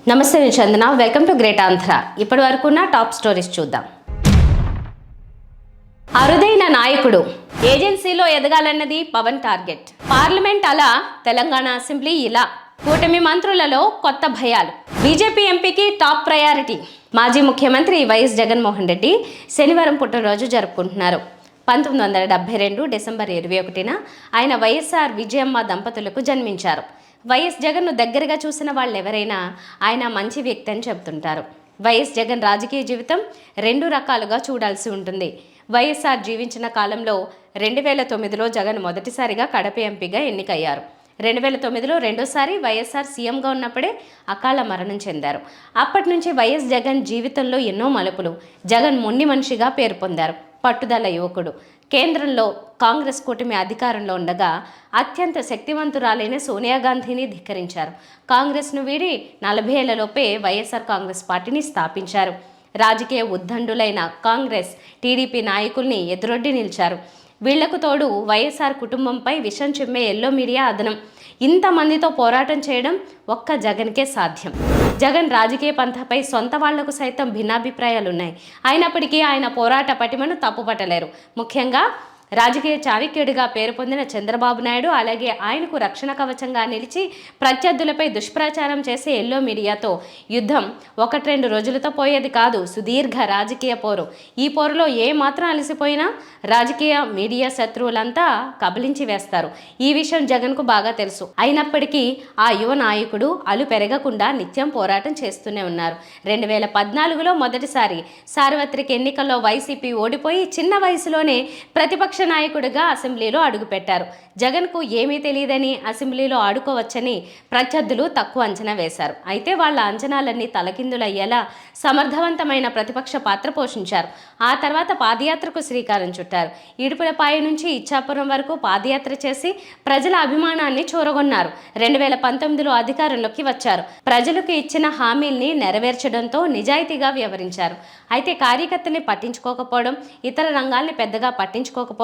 నమస్తే నేను Chandana. Welcome to great Andhra. ఇప్పటి వరకు ఉన్న టాప్ స్టోరీస్ చూద్దాం. అరుదైన నాయకుడు, ఏజెన్సీలో ఎదగాలన్నది పవన్ టార్గెట్. పార్లమెంట్ అలా, తెలంగాణ అసెంబ్లీ ఇలా. కూటమి మంత్రులలో కొత్త భయాలు. బీజేపీ ఎంపీకి టాప్ ప్రయారిటీ. మాజీ ముఖ్యమంత్రి వైఎస్ జగన్మోహన్ రెడ్డి శనివారం పుట్టినరోజు జరుపుకుంటున్నారు. 1972 డిసెంబర్ 21న ఆయన వైఎస్ఆర్ విజయమ్మ దంపతులకు జన్మించారు. వైఎస్ జగన్ను దగ్గరగా చూసిన వాళ్ళు ఎవరైనా ఆయన మంచి వ్యక్తి అని చెబుతుంటారు. వైఎస్ జగన్ రాజకీయ జీవితం రెండు రకాలుగా చూడాల్సి ఉంటుంది. వైఎస్ఆర్ జీవించిన కాలంలో 2009లో జగన్ మొదటిసారిగా కడప ఎంపీగా ఎన్నికయ్యారు. 2009లో రెండోసారి వైఎస్ఆర్ సీఎంగా ఉన్నప్పుడే అకాల మరణం చెందారు. అప్పటి నుంచి వైఎస్ జగన్ జీవితంలో ఎన్నో మలుపులు. జగన్ మొండి మనిషిగా పేరు పొందారు. పట్టుదల యువకుడు. కేంద్రంలో కాంగ్రెస్ కూటమి అధికారంలో ఉండగా అత్యంత శక్తివంతురాలైన సోనియా గాంధీని ధిక్కరించారు. కాంగ్రెస్ను వీడి 40 ఏళ్లలోపే వైఎస్ఆర్ కాంగ్రెస్ పార్టీని స్థాపించారు. రాజకీయ ఉద్దండులైన కాంగ్రెస్, టీడీపీ నాయకుల్ని ఎదురొడ్డి నిలిచారు. వీళ్లకు తోడు వైఎస్ఆర్ కుటుంబంపై విషం చిమ్మే ఎల్లో మీడియా అదనం. ఇంతమందితో పోరాటం చేయడం ఒక్క జగన్కే సాధ్యం. జగన్ రాజకీయ పంథపై సొంత వాళ్లకు సైతం భిన్నాభిప్రాయాలున్నాయి. అయినప్పటికీ ఆయన పోరాట పటిమను తప్పుపట్టలేరు. ముఖ్యంగా రాజకీయ చాణక్యుడిగా పేరు పొందిన చంద్రబాబు నాయుడు, అలాగే ఆయనకు రక్షణ కవచంగా నిలిచి ప్రత్యర్థులపై దుష్ప్రచారం చేసే ఎల్లో మీడియాతో యుద్ధం 1-2 రోజులతో పోయేది కాదు. సుదీర్ఘ రాజకీయ పోరు. ఈ పోరులో ఏ మాత్రం అలసిపోయినా రాజకీయ మీడియా శత్రువులంతా కబలించి వేస్తారు. ఈ విషయం జగన్కు బాగా తెలుసు. అయినప్పటికీ ఆ యువ నాయకుడు అలు పెరగకుండా నిత్యం పోరాటం చేస్తూనే ఉన్నారు. 2014లో మొదటిసారి సార్వత్రిక ఎన్నికల్లో వైసీపీ ఓడిపోయి చిన్న వయసులోనే ప్రతిపక్ష నాయకుడిగా అసెంబ్లీలో అడుగుపెట్టారు. జగన్కు ఏమీ తెలియదని, అసెంబ్లీలో ఆడుకోవచ్చని ప్రత్యర్థులు తక్కువ అంచనా వేశారు. అయితే వాళ్ళ అంచనాలన్నీ తలకిందులయ్యేలా సమర్థవంతమైన ప్రతిపక్ష పాత్ర పోషించారు. ఆ తర్వాత పాదయాత్రకు శ్రీకారం చుట్టారు. ఇడుపులపాయ నుంచి ఇచ్చాపురం వరకు పాదయాత్ర చేసి ప్రజల అభిమానాన్ని చూరగొన్నారు. 2019లో అధికారంలోకి వచ్చారు. ప్రజలకు ఇచ్చిన హామీల్ని నెరవేర్చడంతో నిజాయితీగా వ్యవహరించారు. అయితే కార్యకర్తల్ని పట్టించుకోకపోవడం, ఇతర రంగాల్ని పెద్దగా పట్టించుకోకపోవడం,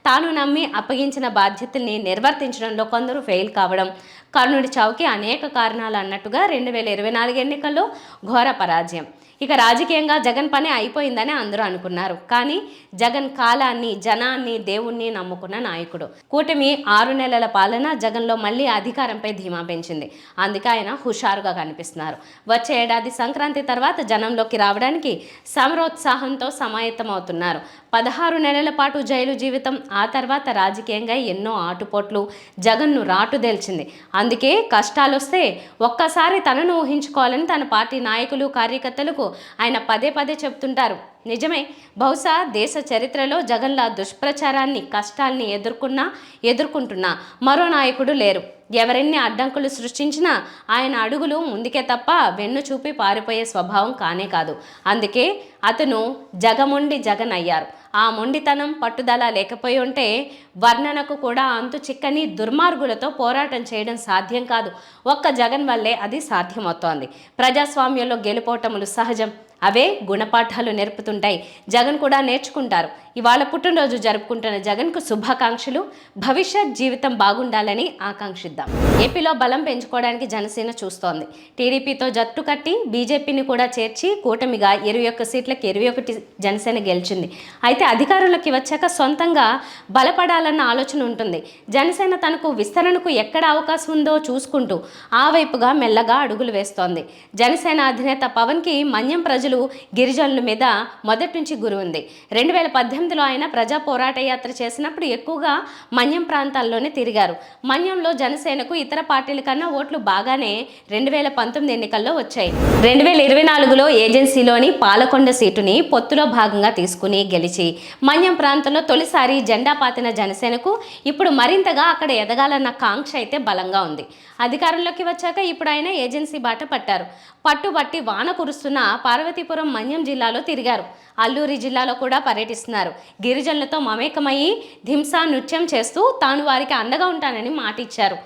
తాను నమ్మి అప్పగించిన బాధ్యతల్ని నిర్వర్తించడంలో కొందరు ఫెయిల్ కావడం, కర్ణుడి చావుకి అనేక కారణాలు అన్నట్టుగా 2024 ఎన్నికల్లో ఘోర పరాజయం. ఇక రాజకీయంగా జగన్ పని అయిపోయిందని అందరూ అనుకున్నారు. కానీ జగన్ కాలాన్ని, జనాన్ని, దేవుణ్ణి నమ్ముకున్న నాయకుడు. కూటమి 6 నెలల పాలన జగన్లో మళ్ళీ అధికారంపై ధీమా పెంచింది. అందుకే ఆయన హుషారుగా కనిపిస్తున్నారు. వచ్చే ఏడాది సంక్రాంతి తర్వాత జనంలోకి రావడానికి సమరోత్సాహంతో సమాయత్తమవుతున్నారు. 16 నెలల పాటు జైలు జీవితం, ఆ తర్వాత రాజకీయంగా ఎన్నో ఆటుపోట్లు జగన్ను రాటుదేల్చింది. అందుకే కష్టాలొస్తే ఒక్కసారి తనను ఊహించుకోవాలని తన పార్టీ నాయకులు, కార్యకర్తలకు ఆయన పదే పదే చెబుతుంటారు. నిజమే, బహుశా దేశ చరిత్రలో జగన్లా దుష్ప్రచారాన్ని, కష్టాల్ని ఎదుర్కొంటున్నా మరో నాయకుడు లేరు. ఎవరెన్ని అడ్డంకులు సృష్టించినా ఆయన అడుగులు ముందుకే తప్ప వెన్ను చూపి పారిపోయే స్వభావం కానే కాదు. అందుకే అతను జగమొండి జగన్ అయ్యారు. ఆ మొండితనం, పట్టుదల లేకపోయి ఉంటే వర్ణనకు కూడా అంతు చిక్కని దుర్మార్గులతో పోరాటం చేయడం సాధ్యం కాదు. ఒక్క జగన్ వల్లే అది సాధ్యమవుతోంది. ప్రజాస్వామ్యంలో గెలుపోటములు సహజం. అవే గుణపాఠాలు నేర్పుతుంటాయి. జగన్ కూడా నేర్చుకుంటారు. ఇవాళ పుట్టినరోజు జరుపుకుంటున్న జగన్కు శుభాకాంక్షలు. భవిష్యత్ జీవితం బాగుండాలని ఆకాంక్షిద్దాం. ఏపీలో బలం పెంచుకోవడానికి జనసేన చూస్తోంది. టీడీపీతో జట్టు కట్టి బీజేపీని కూడా చేర్చి కూటమిగా 21 సీట్లకు 21 జనసేన గెలిచింది. అయితే అధికారంలోకి వచ్చాక సొంతంగా బలపడాలన్న ఆలోచన ఉంటుంది. జనసేన తనకు విస్తరణకు ఎక్కడ అవకాశం ఉందో చూసుకుంటూ ఆ వైపుగా మెల్లగా అడుగులు వేస్తోంది. జనసేన అధినేత పవన్కి మన్యం ప్రజలు, గిరిజనుల మీద మొదటి నుంచి గురి ఉంది. 2018లో ఆయన ప్రజా పోరాట యాత్ర చేసినప్పుడు ఎక్కువగా మన్యం ప్రాంతాల్లోనే తిరిగారు. మన్యంలో జనసేనకు ఇతర పార్టీల కన్నా ఓట్లు బాగానే 2019 ఎన్నికల్లో వచ్చాయి. 2024లో ఏజెన్సీలోని పాలకొండ సీటుని పొత్తులో భాగంగా తీసుకుని గెలిచి మన్యం ప్రాంతంలో తొలిసారి జెండా పాతిన జనసేనకు ఇప్పుడు మరింతగా అక్కడ ఎదగాలన్న కాంక్ష అయితే బలంగా ఉంది. అధికారంలోకి వచ్చాక ఇప్పుడు ఆయన ఏజెన్సీ బాట పట్టారు. పట్టుబట్టి వాన కురుస్తున్న పార్వతీపురం, మన్యం జిల్లాలో తిరిగారు. అల్లూరి జిల్లాలో కూడా పర్యటిస్తున్నారు. గిరిజనులతో మమేకమయ్యి ధింసా నృత్యం చేస్తూ తాను వారికి అండగా ఉంటానని మాటిచ్చారు.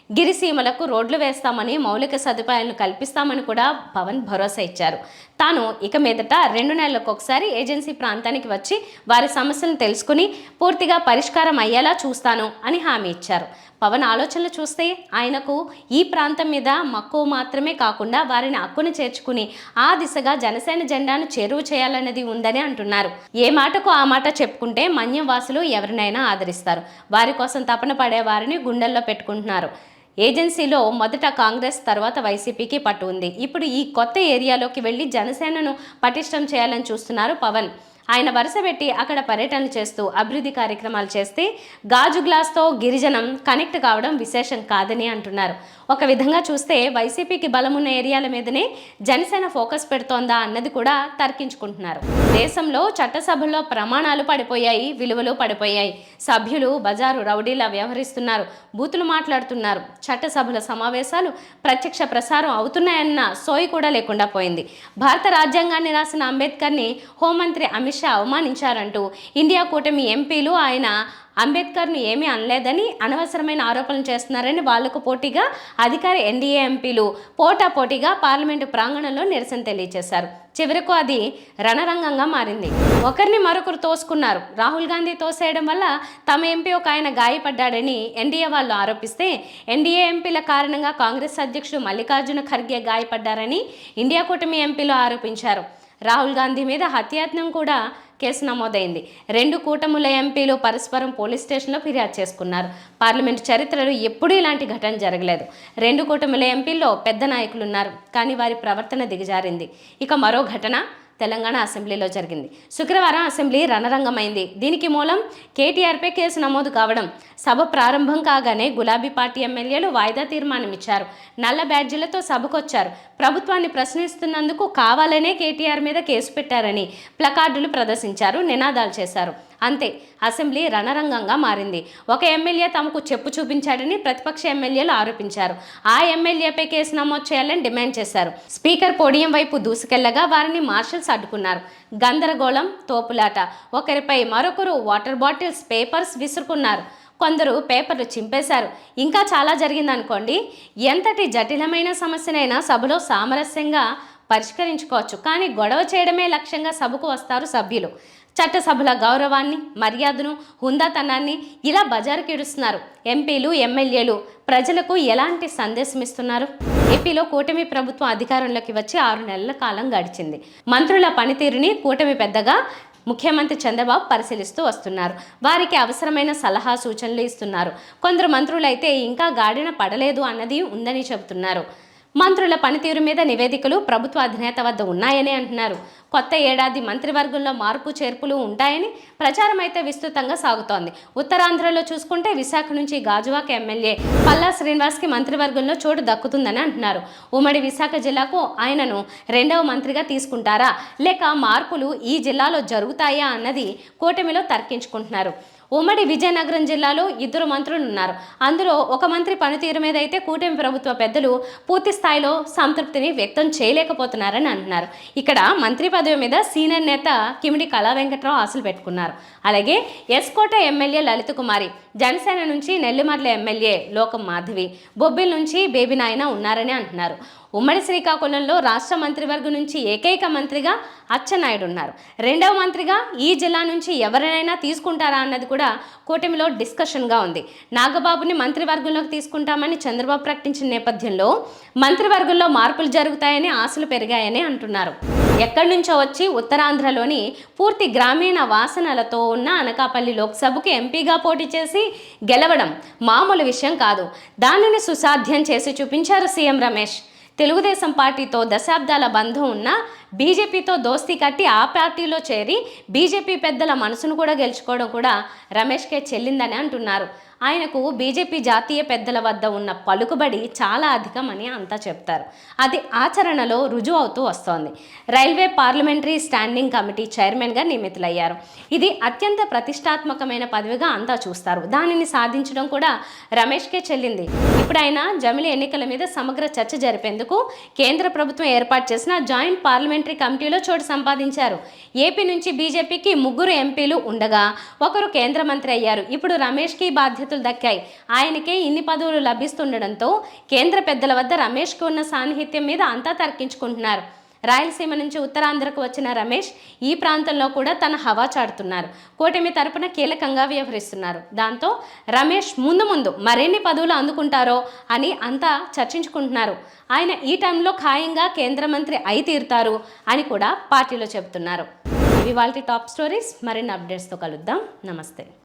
గిరిసీమలకు రోడ్లు వేస్తామని, మౌలిక సదుపాయాలను కల్పిస్తామని కూడా పవన్ భరోసా ఇచ్చారు. తాను ఇక మీదట 2 నెలలకు ఒకసారి ఏజెన్సీ ప్రాంతానికి వచ్చి వారి సమస్యలను తెలుసుకుని పూర్తిగా పరిష్కారం అయ్యేలా చూస్తాను అని హామీ ఇచ్చారు. పవన్ ఆలోచనలు చూస్తే ఆయనకు ఈ ప్రాంతం మీద మక్కువ మాత్రమే కాకుండా వారిని హక్కును చేర్చుకుని ఆ దిశగా జనసేన జెండాను చేరువ చేయాలన్నది ఉందని అంటున్నారు. ఏ మాటకు ఆ మాట చెప్పుకుంటే మన్యం వాసులు ఎవరినైనా ఆదరిస్తారు. వారి కోసం తపన పడే వారిని గుండెల్లో పెట్టుకుంటున్నారు. ఏజెన్సీలో మొదట కాంగ్రెస్, తర్వాత వైసీపీకి పట్టు ఉంది. ఇప్పుడు ఈ కొత్త ఏరియాలోకి వెళ్ళి జనసేనను పటిష్టం చేయాలని చూస్తున్నారు పవన్. ఆయన వరుస పెట్టి అక్కడ పర్యటనలు చేస్తూ అభివృద్ధి కార్యక్రమాలు చేస్తే గాజు గ్లాస్తో గిరిజనం కనెక్ట్ కావడం విశేషం కాదని అంటున్నారు. ఒక విధంగా చూస్తే వైసీపీకి బలమున్న ఏరియాల మీదనే జనసేన ఫోకస్ పెడుతోందా అన్నది కూడా తర్కించుకుంటున్నారు. దేశంలో చట్టసభల్లో ప్రమాణాలు పడిపోయాయి, విలువలు పడిపోయాయి. సభ్యులు బజారు రౌడీలా వ్యవహరిస్తున్నారు, బూతులు మాట్లాడుతున్నారు. చట్టసభల సమావేశాలు ప్రత్యక్ష ప్రసారం అవుతున్నాయన్న సోయి కూడా లేకుండా పోయింది. భారత రాజ్యాంగాన్ని రాసిన అంబేద్కర్ని హోంమంత్రి అమిత్ షా అవమానించారంటూ ఇండియా కూటమి ఎంపీలు ఆయన అంబేద్కర్ను ఏమీ అనలేదని అనవసరమైన ఆరోపణలు చేస్తున్నారని వాళ్లకు పోటీగా అధికార ఎన్డీఏ ఎంపీలు పోటాపోటీగా పార్లమెంటు ప్రాంగణంలో నిరసన తెలియజేశారు. చివరకు అది రణరంగంగా మారింది. ఒకరిని మరొకరు తోసుకున్నారు. రాహుల్ గాంధీ తోసేయడం వల్ల తమ ఎంపీ ఒక ఆయన గాయపడ్డాడని ఎన్డీఏ వాళ్ళు ఆరోపిస్తే ఎన్డీఏ ఎంపీల కారణంగా కాంగ్రెస్ అధ్యక్షుడు మల్లికార్జున ఖర్గే గాయపడ్డారని ఇండియా కూటమి ఎంపీలు ఆరోపించారు. రాహుల్ గాంధీ మీద హత్యాయత్నం కూడా కేసు నమోదైంది. 2 కూటముల ఎంపీలు పరస్పరం పోలీస్ స్టేషన్లో ఫిర్యాదు చేసుకున్నారు. పార్లమెంటు చరిత్రలో ఎప్పుడూ ఇలాంటి ఘటన జరగలేదు. 2 కూటముల ఎంపీల్లో పెద్ద నాయకులు ఉన్నారు, కానీ వారి ప్రవర్తన దిగజారింది. ఇక మరో ఘటన తెలంగాణ అసెంబ్లీలో జరిగింది. శుక్రవారం అసెంబ్లీ రణరంగమైంది. దీనికి మూలం కేటీఆర్పై కేసు నమోదు కావడం. సభ ప్రారంభం కాగానే గులాబీ పార్టీ ఎమ్మెల్యేలు వాయిదా తీర్మానం ఇచ్చారు. నల్ల బ్యాడ్జీలతో సభకొచ్చారు. ప్రభుత్వాన్ని ప్రశ్నిస్తున్నందుకు కావాలనే కేటీఆర్ మీద కేసు పెట్టారని ప్లకార్డులు ప్రదర్శించారు, నినాదాలు చేశారు. అంతే, అసెంబ్లీ రణరంగంగా మారింది. ఒక ఎమ్మెల్యే తమకు చెప్పు చూపించాడని ప్రతిపక్ష ఎమ్మెల్యేలు ఆరోపించారు. ఆ ఎమ్మెల్యేపై కేసు నమోదు చేయాలని డిమాండ్ చేశారు. స్పీకర్ పోడియం వైపు దూసుకెళ్లగా వారిని మార్షల్స్ అడ్డుకున్నారు. గందరగోళం, తోపులాట. ఒకరిపై మరొకరు వాటర్ బాటిల్స్, పేపర్స్ విసురుకున్నారు. కొందరు పేపర్లు చింపేశారు. ఇంకా చాలా జరిగిందనుకోండి. ఎంతటి జటిలమైన సమస్యనైనా సభలో సామరస్యంగా పరిష్కరించుకోవచ్చు, కానీ గొడవ చేయడమే లక్ష్యంగా సభకు వస్తారు సభ్యులు. చట్టసభల గౌరవాన్ని, మర్యాదను, హుందాతనాన్ని ఇలా బజారుకి ఇడుస్తున్నారు. ఎంపీలు, ఎమ్మెల్యేలు ప్రజలకు ఎలాంటి సందేశం ఇస్తున్నారు? ఏపీలో కూటమి ప్రభుత్వం అధికారంలోకి వచ్చి 6 నెలల కాలం గడిచింది. మంత్రుల పనితీరుని కూటమి పెద్దగా ముఖ్యమంత్రి చంద్రబాబు పరిశీలిస్తూ వస్తున్నారు. వారికి అవసరమైన సలహా సూచనలు ఇస్తున్నారు. కొందరు మంత్రులైతే ఇంకా గాడిన పడలేదు అన్నది ఉందని చెబుతున్నారు. మంత్రుల పనితీరు మీద నివేదికలు ప్రభుత్వ అధినేత వద్ద ఉన్నాయని అంటున్నారు. కొత్త ఏడాది మంత్రివర్గంలో మార్పు చేర్పులు ఉంటాయని ప్రచారం అయితే విస్తృతంగా సాగుతోంది. ఉత్తరాంధ్రలో చూసుకుంటే విశాఖ నుంచి గాజువాక ఎమ్మెల్యే పల్లా శ్రీనివాస్కి మంత్రివర్గంలో చోటు దక్కుతుందని అంటున్నారు. ఉమ్మడి విశాఖ జిల్లాకు ఆయనను 2వ మంత్రిగా తీసుకుంటారా, లేక మార్పులు ఈ జిల్లాలో జరుగుతాయా అన్నది కూటమిలో తర్కించుకుంటున్నారు. ఉమ్మడి విజయనగరం జిల్లాలో 2 మంత్రులు ఉన్నారు. అందులో ఒక మంత్రి పనితీరు మీద అయితే కూటమి ప్రభుత్వ పెద్దలు పూర్తి స్థాయిలో సంతృప్తిని వ్యక్తం చేయలేకపోతున్నారని అంటున్నారు. ఇక్కడ మంత్రి పదవి మీద సీనియర్ నేత కిమిడి కళా వెంకట్రావు ఆశలు పెట్టుకున్నారు. అలాగే ఎస్కోట ఎమ్మెల్యే లలిత కుమారి, జనసేన నుంచి నెల్లిమర్ల ఎమ్మెల్యే లోకం మాధవి, బొబ్బిల్ నుంచి బేబీ నాయన ఉన్నారని అంటున్నారు. ఉమ్మడి శ్రీకాకుళంలో రాష్ట్ర మంత్రివర్గం నుంచి ఏకైక మంత్రిగా అచ్చెన్నాయుడు ఉన్నారు. 2వ మంత్రిగా ఈ జిల్లా నుంచి ఎవరినైనా తీసుకుంటారా అన్నది కూడా కూటమిలో డిస్కషన్గా ఉంది. నాగబాబుని మంత్రివర్గంలోకి తీసుకుంటామని చంద్రబాబు ప్రకటించిన నేపథ్యంలో మంత్రివర్గంలో మార్పులు జరుగుతాయని ఆశలు పెరిగాయని అంటున్నారు. ఎక్కడి నుంచో వచ్చి ఉత్తరాంధ్రలోని పూర్తి గ్రామీణ వాసనలతో ఉన్న అనకాపల్లి లోక్సభకు ఎంపీగా పోటీ చేసి గెలవడం మామూలు విషయం కాదు. దానిని సుసాధ్యం చేసి చూపించారు సీఎం రమేష్. తెలుగుదేశం పార్టీతో దశాబ్దాల బంధం ఉన్న బీజేపీతో దోస్తీ కట్టి ఆ పార్టీలో చేరి బీజేపీ పెద్దల మనసును కూడా గెలుచుకోవడం కూడా రమేష్కే చెల్లిందని అంటున్నారు. ఆయనకు బీజేపీ జాతీయ పెద్దల వద్ద ఉన్న పలుకుబడి చాలా అధికమని అంతా చెప్తారు. అది ఆచరణలో రుజువు అవుతూ వస్తోంది. రైల్వే పార్లమెంటరీ స్టాండింగ్ కమిటీ చైర్మన్గా నియమితులయ్యారు. ఇది అత్యంత ప్రతిష్టాత్మకమైన పదవిగా అంతా చూస్తారు. దానిని సాధించడం కూడా రమేష్కే చెల్లింది. ఇప్పుడు ఆయన జమిలి ఎన్నికల మీద సమగ్ర చర్చ జరిపేందుకు కేంద్ర ప్రభుత్వం ఏర్పాటు చేసిన జాయింట్ పార్లమెంటరీ కమిటీలో చోటు సంపాదించారు. ఏపీ నుంచి బీజేపీకి 3 ఎంపీలు ఉండగా ఒకరు కేంద్ర మంత్రి అయ్యారు. ఇప్పుడు రమేష్కి బాధ్యత దక్కాయి. ఆయనకే ఇన్ని పదవులు లభిస్తుండడంతో కేంద్ర పెద్దల వద్ద రమేష్కి ఉన్న సాన్నిహిత్యం మీద అంతా తర్కించుకుంటున్నారు. రాయలసీమ నుంచి ఉత్తరాంధ్రకు వచ్చిన రమేష్ ఈ ప్రాంతంలో కూడా తన హవా చాటుతున్నారు. కూటమి తరపున కీలకంగా వ్యవహరిస్తున్నారు. దాంతో రమేష్ ముందు మరిన్ని పదవులు అందుకుంటారో అని అంతా చర్చించుకుంటున్నారు. ఆయన ఈ టైంలో ఖాయంగా కేంద్ర మంత్రి అయి తీరుతారు అని కూడా పార్టీలో చెబుతున్నారు. ఇవాల్టి టాప్ స్టోరీస్. మరిన్ని అప్డేట్స్తో కలుద్దాం. నమస్తే.